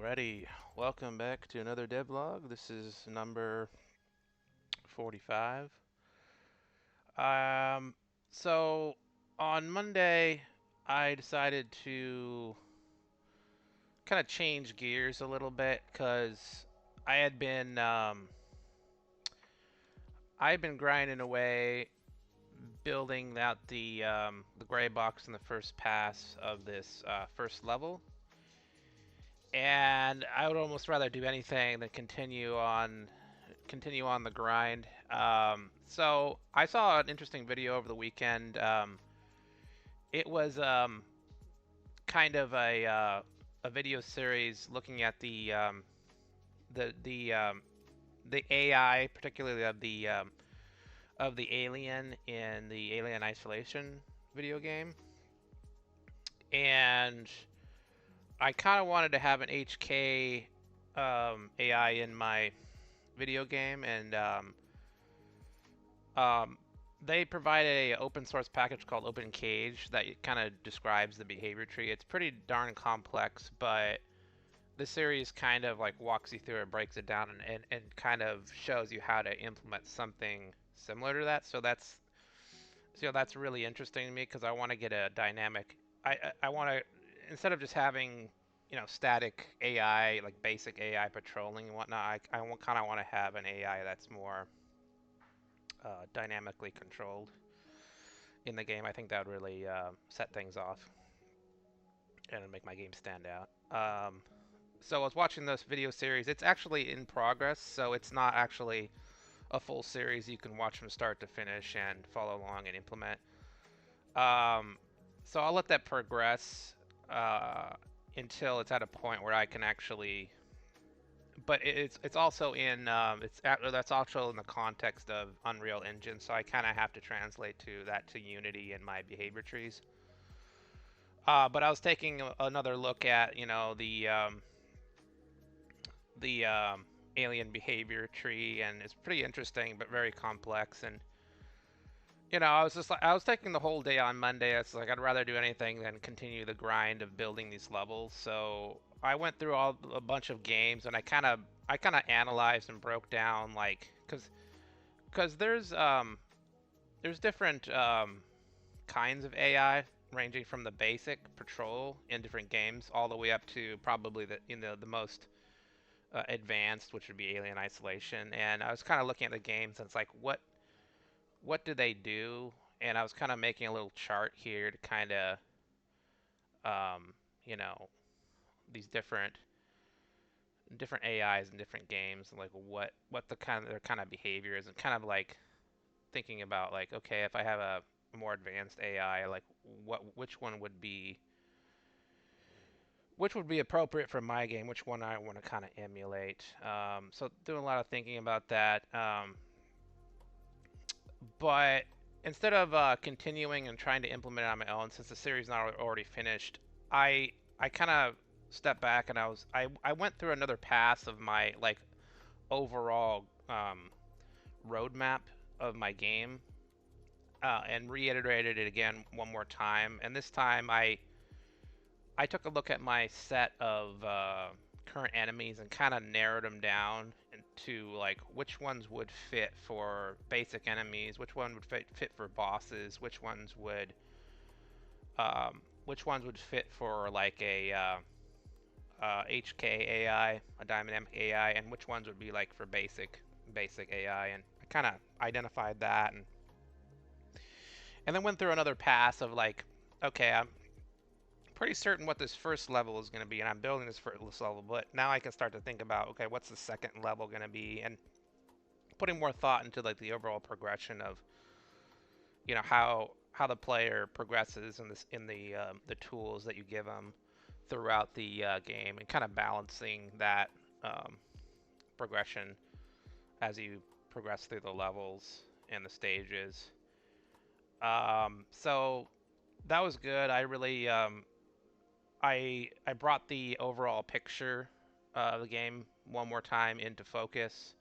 Alrighty, welcome back to another devlog. This is number 45. Um, so on Monday, I decided to kind of change gears a little bit because I had been I had been grinding away, building out the gray box in the first pass of this first level, and I would almost rather do anything than continue on the grind. So I saw an interesting video over the weekend. It was kind of a video series looking at the the um, the AI, particularly of the alien in the Alien Isolation video game, and I kind of wanted to have an HK AI in my video game, and Um, they provide a open source package called Open Cage that kind of describes the behavior tree. It's pretty darn complex, but this series kind of like walks you through it, breaks it down, and kind of shows you how to implement something similar to that. So that's really interesting to me because I want to get a dynamic. I want to, instead of just having static AI, like basic AI patrolling and whatnot. I kind of want to have an AI that's more dynamically controlled in the game. I think that would really set things off and make my game stand out. So I was watching this video series. It's actually in progress, so it's not actually a full series. You can watch from start to finish and follow along and implement. Um, so I'll let that progress uh, until it's at a point where I can actually. But it's also in that's also in the context of Unreal Engine, so I kind of have to translate to that to Unity and my behavior trees. But I was taking another look at the alien behavior tree, and it's pretty interesting but very complex. And I was just like I was taking the whole day on Monday. It's like I'd rather do anything than continue the grind of building these levels. So I went through a bunch of games, and I kind of analyzed and broke down like because there's different kinds of AI ranging from the basic patrol in different games all the way up to probably the most advanced, which would be Alien Isolation. And I was kind of looking at the games, and it's like what do they do? And I was kind of making a little chart here to kind of um, you know these different AIs in different games, like what their kind of behavior is, and kind of like thinking about like, okay, if I have a more advanced AI, like which would be appropriate for my game, which one I want to kind of emulate. So doing a lot of thinking about that. But instead of continuing and trying to implement it on my own, since the series is not already finished, I kind of stepped back, and I went through another pass of my like overall roadmap of my game, and reiterated it again one more time. And this time I took a look at my set of current enemies and kind of narrowed them down into like which ones would fit for basic enemies, which one would fit for bosses, which ones would fit for like a HK AI, a dynamic AI, and which ones would be like for basic AI. And I kind of identified that, and then went through another pass of like, okay, I'm pretty certain what this first level is going to be, and I'm building this first level, but now I can start to think about, okay, what's the second level going to be, and putting more thought into like the overall progression of, how the player progresses in the tools that you give them throughout the game, and kind of balancing that um, progression as you progress through the levels and the stages. So that was good. I brought the overall picture of the game one more time into focus,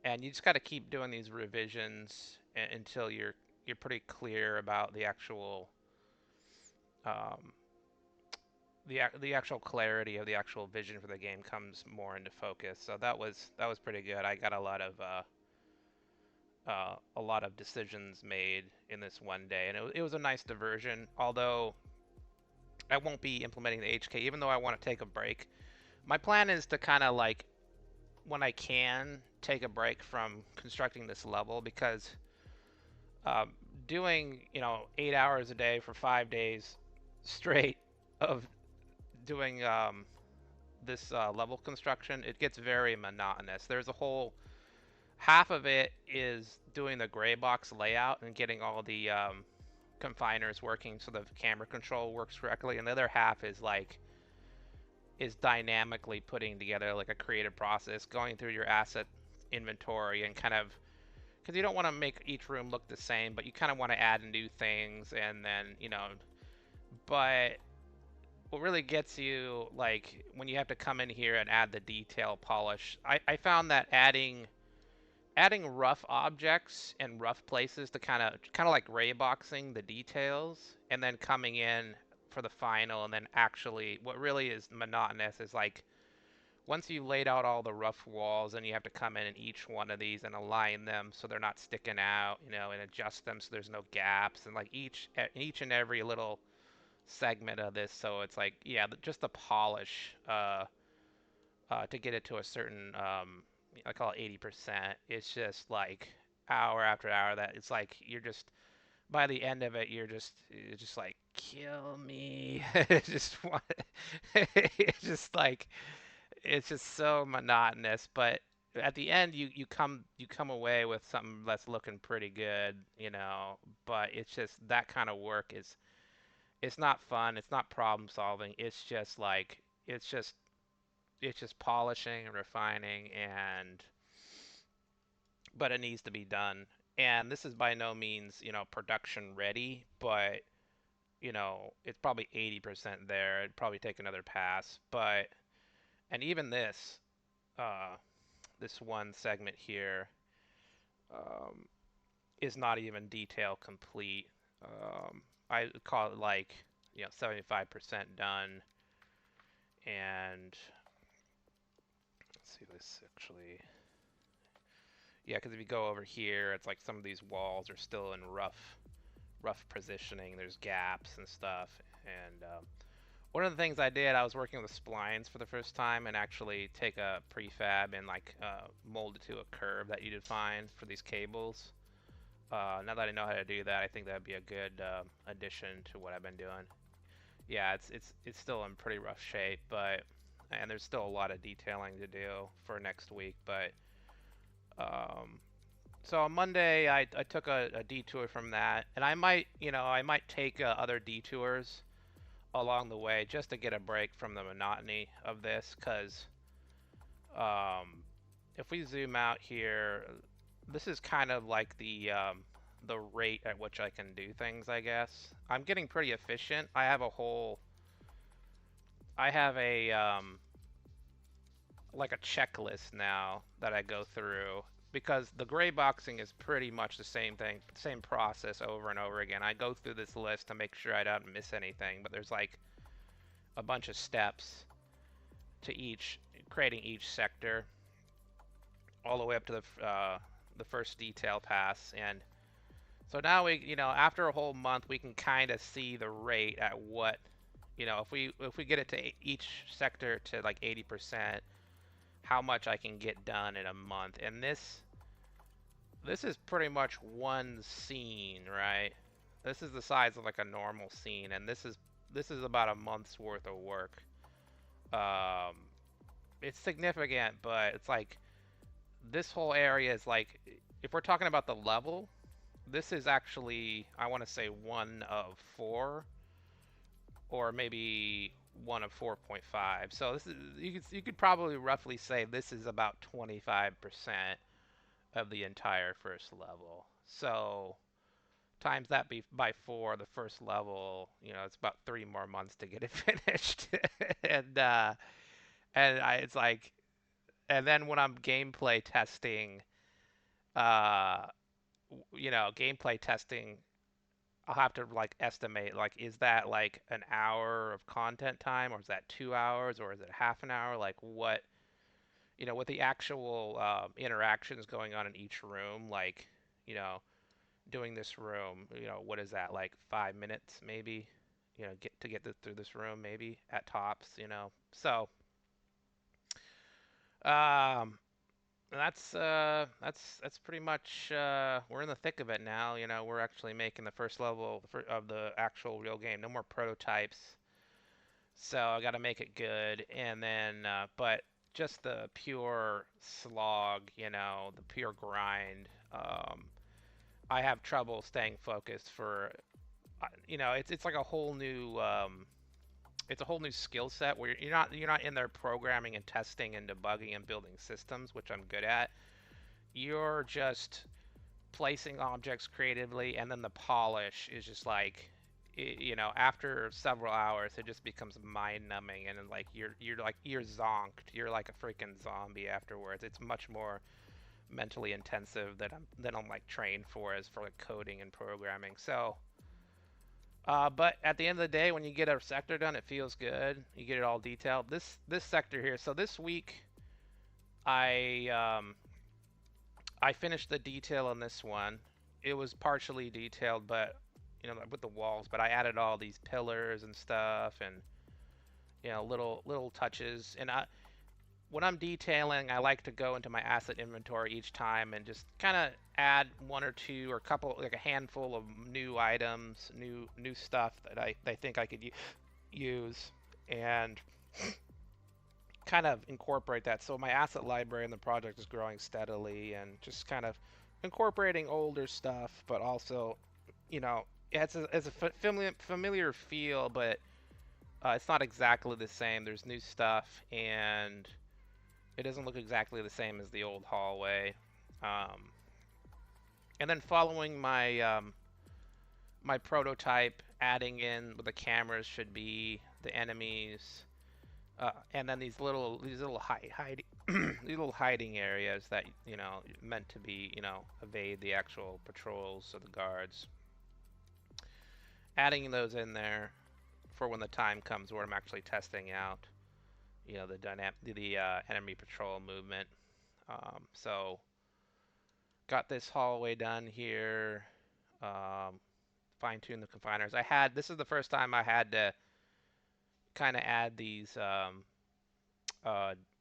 and you just got to keep doing these revisions until you're pretty clear about um, the actual clarity of the actual vision for the game comes more into focus. So that was pretty good. I got a lot of decisions made in this one day, and it was a nice diversion. Although I won't be implementing the HK, even though I want to take a break. My plan is to kind of like, when I can, take a break from constructing this level, because um, doing 8 hours a day for 5 days straight of doing this level construction, it gets very monotonous. There's a whole half of it is doing the gray box layout and getting all the confiners working so the camera control works correctly, and the other half is dynamically putting together like a creative process, going through your asset inventory and kind of, because you don't want to make each room look the same, but you kind of want to add new things, and then but what really gets you, like, when you have to come in here and add the detail polish, I found that adding rough objects and rough places to kind of like ray boxing the details, and then coming in for the final, and then actually what really is monotonous is like, once you laid out all the rough walls, and you have to come in each one of these and align them so they're not sticking out, and adjust them so there's no gaps, and like each and every little segment of this. So it's like, yeah, just the polish to get it to a certain, I call it 80%. It's just like hour after hour that it's like you're just, by the end of it, it's just like, kill me. It's just want, it's just like, it's just so monotonous. But at the end, you come away with something that's looking pretty good, But it's just that kind of work is, it's not fun. It's not problem solving. It's just polishing and refining, and but it needs to be done. And this is by no means, production ready, but it's probably 80% there. It'd probably take another pass, but and even uh, this one segment here um, is not even detail complete. I call it like 75% done, and let's see this actually. Yeah, because if you go over here, it's like some of these walls are still in rough positioning. There's gaps and stuff. And one of the things I did, I was working with splines for the first time, and actually take a prefab and like mold it to a curve that you define for these cables. Now that I know how to do that, I think that'd be a good addition to what I've been doing. Yeah, it's still in pretty rough shape, but and there's still a lot of detailing to do for next week, but um, so on Monday, I took a detour from that, and I might take other detours along the way just to get a break from the monotony of this. Because um, if we zoom out here, this is kind of like the rate at which I can do things, I guess. I'm getting pretty efficient. I have a like a checklist now that I go through, because the gray boxing is pretty much the same thing, same process over and over again. I go through this list to make sure I don't miss anything, but there's like a bunch of steps to creating each sector, all the way up to the first detail pass. And so now after a whole month, we can kind of see the rate at what, if we get it to each sector to like 80%, how much I can get done in a month. And this is pretty much one scene, right? This is the size of like a normal scene, and this is about a month's worth of work. Um, it's significant, but it's like this whole area is like, if we're talking about the level, this is actually, I want to say, one of four, or maybe one of 4.5. So this is, you could probably roughly say this is about 25% of the entire first level. So times that by four, the first level, it's about 3 more months to get it finished. and it's like, and then when I'm gameplay testing, uh, gameplay testing, I'll have to like estimate, like, is that like an hour of content time, or is that 2 hours, or is it half an hour? Like, what, with the actual interactions going on in each room, like, you know, doing this room, what is that, like 5 minutes maybe? Through this room maybe at tops. So, um, that's pretty much we're in the thick of it now. We're actually making the first level of the actual real game. No more prototypes. So I got to make it good, and then but just the pure slog, the pure grind. I have trouble staying focused for, it's like a whole new it's a whole new skill set where you're not in there programming and testing and debugging and building systems, which I'm good at. You're just placing objects creatively, and then the polish is just like, after several hours, it just becomes mind-numbing, and then, like, you're zonked. You're like a freaking zombie afterwards. It's much more mentally intensive than I'm like trained for, as for like coding and programming. So, but at the end of the day, when you get a sector done, it feels good. You get it all detailed. This sector here. So this week, I I finished the detail on this one. It was partially detailed, but with the walls. But I added all these pillars and stuff, and little touches. And when I'm detailing, I like to go into my asset inventory each time and just kind of add one or two or a couple, like a handful of new items, new stuff that I think I could use, and kind of incorporate that. So my asset library in the project is growing steadily, and just kind of incorporating older stuff, but also, it's a familiar feel, but it's not exactly the same. There's new stuff, and it doesn't look exactly the same as the old hallway. Um, and then following my prototype, adding in what the cameras should be, the enemies, and then these little hiding areas that meant to be evade the actual patrols of the guards. Adding those in there for when the time comes where I'm actually testing out the enemy patrol movement. So got this hallway done here. Fine tune the confiners. This is the first time I had to kind of add these uh,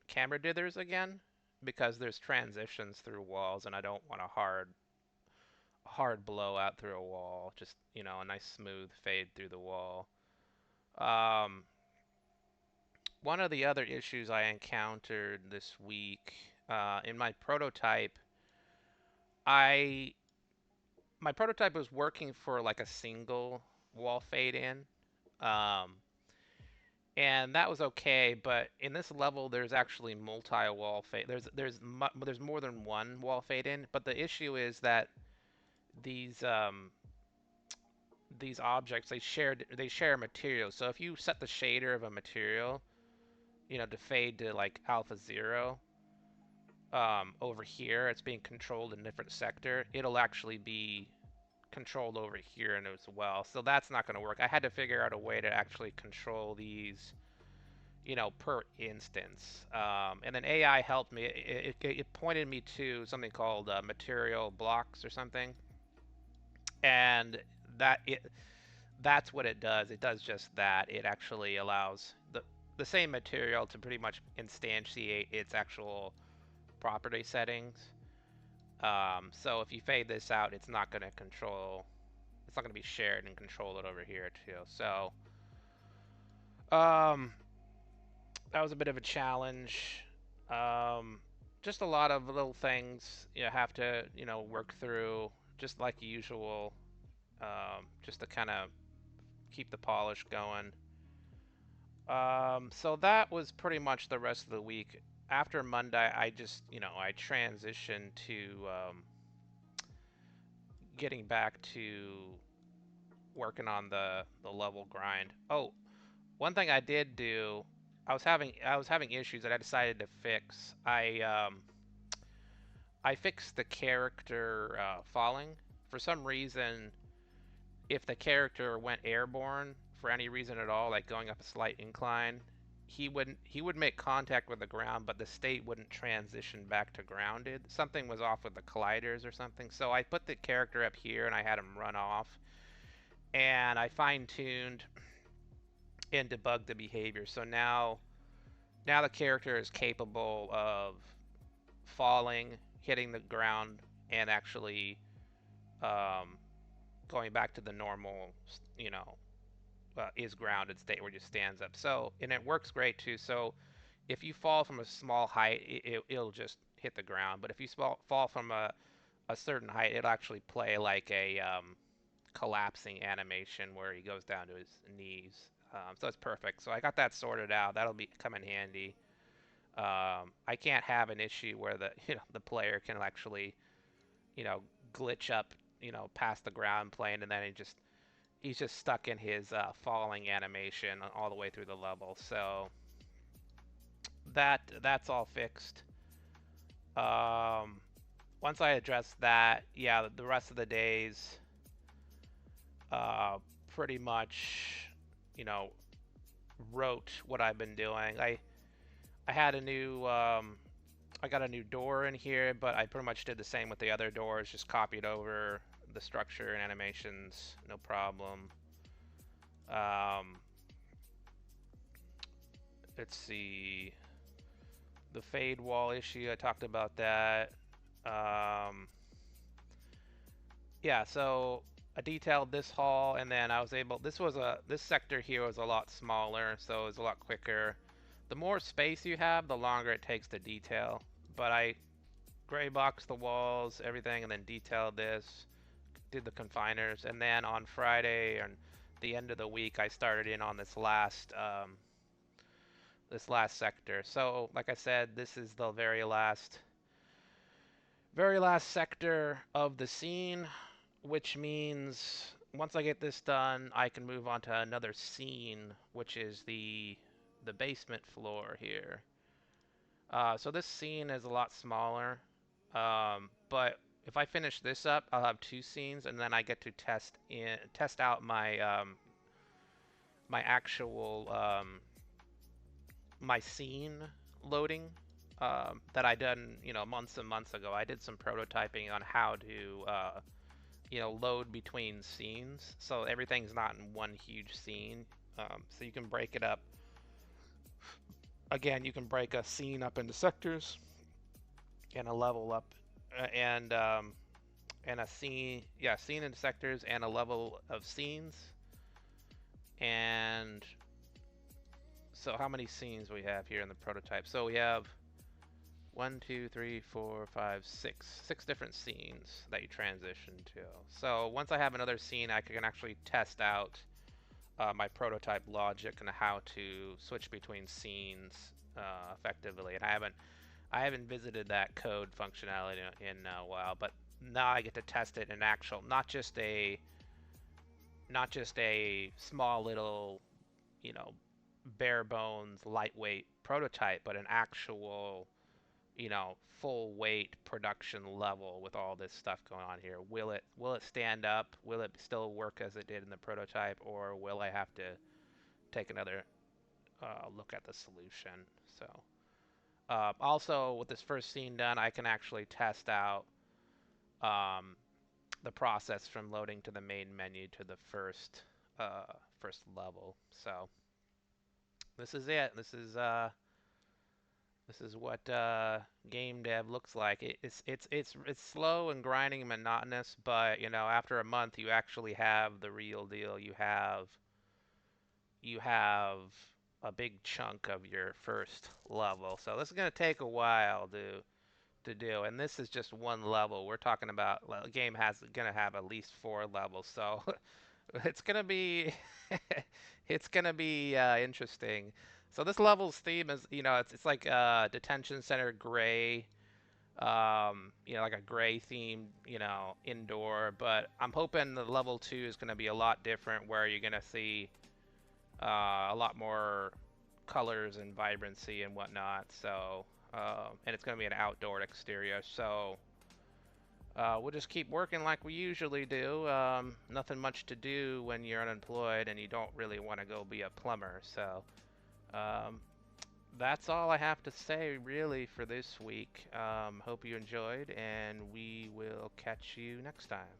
camera dithers again, because there's transitions through walls, and I don't want a hard blowout through a wall. Just a nice smooth fade through the wall. Um, One of the other issues I encountered this week in my prototype, I my prototype was working for like a single wall fade in. Um, and that was okay, but in this level there's actually multi-wall fade. There's more than one wall fade in, but the issue is that these these objects, they share materials. So if you set the shader of a material, to fade to like alpha 0, over here, it's being controlled in a different sector, it'll actually be controlled over here and as well. So that's not going to work. I had to figure out a way to actually control these, per instance. And then AI helped me. It pointed me to something called material blocks or something, and that it that's what it does. It does just that. It actually allows the same material to pretty much instantiate its actual property settings. So if you fade this out, it's not going to control. It's not going to be shared and control it over here too. So um, that was a bit of a challenge. Um, just a lot of little things you have to work through, just like usual, just to kind of keep the polish going. So that was pretty much the rest of the week. After Monday, I just I transitioned to getting back to working on the level grind. Oh, one thing I did do, I was having issues that I decided to fix. I fixed the character falling. For some reason, if the character went airborne for any reason at all, like going up a slight incline, he would make contact with the ground, but the state wouldn't transition back to grounded. Something was off with the colliders or something. So I put the character up here and I had him run off, and I fine-tuned and debugged the behavior. So now the character is capable of falling, hitting the ground, and actually um, going back to the normal, you know, is grounded state where it just stands up. So, and it works great too. So, if you fall from a small height, will just hit the ground. But if you fall from a certain height, it'll actually play like a collapsing animation where he goes down to his knees. So it's perfect. So I got that sorted out. That'll come in handy. I can't have an issue where the the player can actually glitch up past the ground plane, and then he's just stuck in his falling animation all the way through the level. So that's all fixed. Um, Once I address that, yeah, the rest of the days, pretty much, you know, wrote what I've been doing. I had a new I got a new door in here, but I pretty much did the same with the other doors, just copied over the structure and animations, no problem. Um, let's see, the fade wall issue, I talked about that. Um, yeah, so I detailed this hall, and then I was able, this sector here was a lot smaller, so it was a lot quicker. The more space you have, the longer it takes to detail. But I gray boxed the walls, everything, and then detailed this, did the confiners, and then on Friday and the end of the week, I started in on this last sector. So, like I said, this is the very last sector of the scene, which means once I get this done, I can move on to another scene, which is the basement floor here. So this scene is a lot smaller, but if I finish this up, I'll have two scenes, and then I get to test out my actual my scene loading that I done months and months ago. I did some prototyping on how to load between scenes, so everything's not in one huge scene. So you can break it up. Again, you can break a scene up into sectors and a level up, and a scene into sectors and a level of scenes. And so how many scenes we have here in the prototype? So we have 1, 2, 3, 4, 5, 6 different scenes that you transition to. So once I have another scene, I can actually test out my prototype logic and how to switch between scenes effectively. And I haven't visited that code functionality in a while, but now I get to test it in actual, not just a small little, bare bones, lightweight prototype, but an actual, full weight production level with all this stuff going on here. Will it stand up? Will it still work as it did in the prototype, or will I have to take another look at the solution? So also with this first scene done, I can actually test out the process from loading to the main menu to the first level. So this is it. This is what game dev looks like. It's slow and grinding and monotonous, but after a month you actually have the real deal. You have a big chunk of your first level. So this is gonna take a while to do, and this is just one level. We're talking about the game gonna have at least 4 levels, so it's gonna be it's gonna be interesting. So this level's theme is, it's like detention center gray, like a gray theme, indoor. But I'm hoping the level 2 is gonna be a lot different, where you're gonna see a lot more colors and vibrancy and whatnot. So and it's gonna be an outdoor exterior. So We'll just keep working like we usually do. Nothing much to do when you're unemployed and you don't really want to go be a plumber. So um, that's all I have to say really for this week. Hope you enjoyed, and we will catch you next time.